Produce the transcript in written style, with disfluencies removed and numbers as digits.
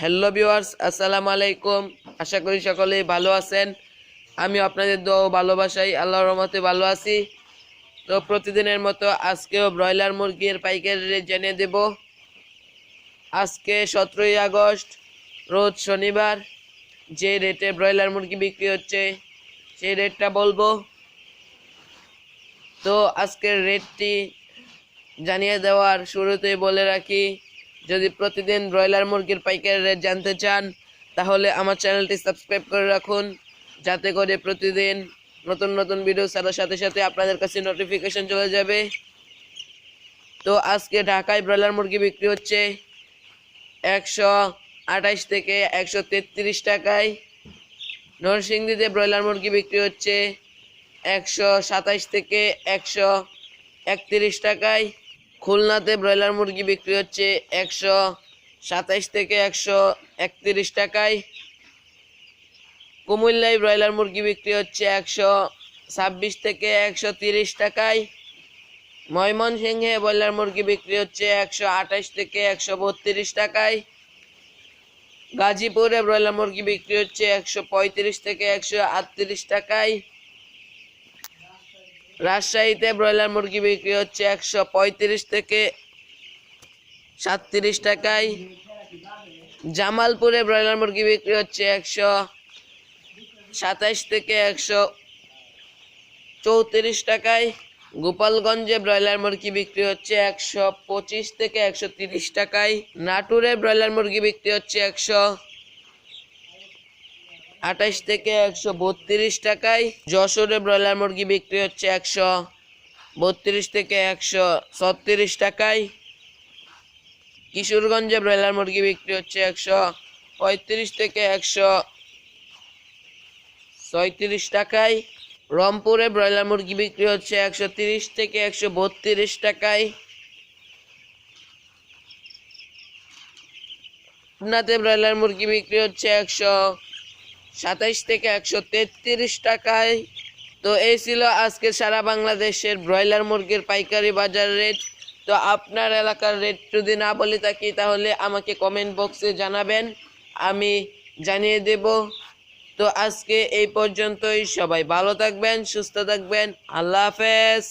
Hello viewers, আসসালামু আলাইকুম। আশা করি সকলেই ভালো আছেন। আমি আপনাদের দোয়া ও ভালোবাসায় আল্লাহর রহমতে ভালো আছি। তো প্রতিদিনের মতো আজকেও ব্রয়লার মুরগির পাইকারি রেট জানিয়ে দেব। আজকে 17ই আগস্ট, রোজ শনিবার। যে রেটে ব্রয়লার মুরগি বিক্রি হচ্ছে সেই রেটটা বলবো। তো আজকের রেটটি জানিয়ে দেওয়ার শুরুতেই বলে রাখি, যদি প্রতিদিন ব্রয়লার মুরগির পাইকারি রেট জানতে চান তাহলে আমার চ্যানেলটি সাবস্ক্রাইব করে রাখুন, যাতে করে প্রতিদিন নতুন নতুন ভিডিও ছাড়ার সাথে সাথে আপনাদের কাছে নোটিফিকেশন চলে যাবে। তো আজকে ঢাকায় ব্রয়লার মুরগি বিক্রি হচ্ছে 128 থেকে 133 টাকায়। নরসিংদীতে ব্রয়লার মুরগি বিক্রি হচ্ছে 127 থেকে 131 টাকায়। খুলনাতে ব্রয়লার মুরগি বিক্রি হচ্ছে 127 থেকে 131 টাকায়। কুমিল্লায় ব্রয়লার মুরগি বিক্রি হচ্ছে 126 থেকে 130 টাকায়। ময়মনসিংহে ব্রয়লার মুরগি বিক্রি হচ্ছে 128 থেকে 132 টাকায়। গাজীপুরে ব্রয়লার মুরগি বিক্রি হচ্ছে 135 থেকে 138 টাকায়। রাজশাহীতে ব্রয়লার মুরগি বিক্রি হচ্ছে 135 থেকে 37 টাকায়। জামালপুরে ব্রয়লার মুরগি বিক্রি হচ্ছে 127 থেকে 134 টাকায়। গোপালগঞ্জে ব্রয়লার মুরগি বিক্রি হচ্ছে 125 থেকে 130 টাকায়। নাটোরে ব্রয়লার মুরগি বিক্রি হচ্ছে 128 থেকে 132 টাকায়। যশোরে ব্রয়লার মুরগি বিক্রি হচ্ছে 132 থেকে 136 টাকায়। কিশোরগঞ্জে ব্রয়লার মুরগি বিক্রি হচ্ছে 135 থেকে 136 টাকায়। রংপুরে ব্রয়লার মুরগি বিক্রি হচ্ছে 130 থেকে 132 টাকায়। পাবনাতে ব্রয়লার মুরগি বিক্রি হচ্ছে 127 থেকে 133 টাকায়। তো এই ছিল আজকে সারা বাংলাদেশের ব্রয়লার মুরগির পাইকারি বাজার রেট। তো আপনার এলাকার রেট যদি না বলে থাকি তাহলে আমাকে কমেন্ট বক্সে জানাবেন, আমি জানিয়ে দেব। তো আজকে এই পর্যন্তই। সবাই ভালো থাকবেন, সুস্থ থাকবেন। আল্লাহ হাফেজ।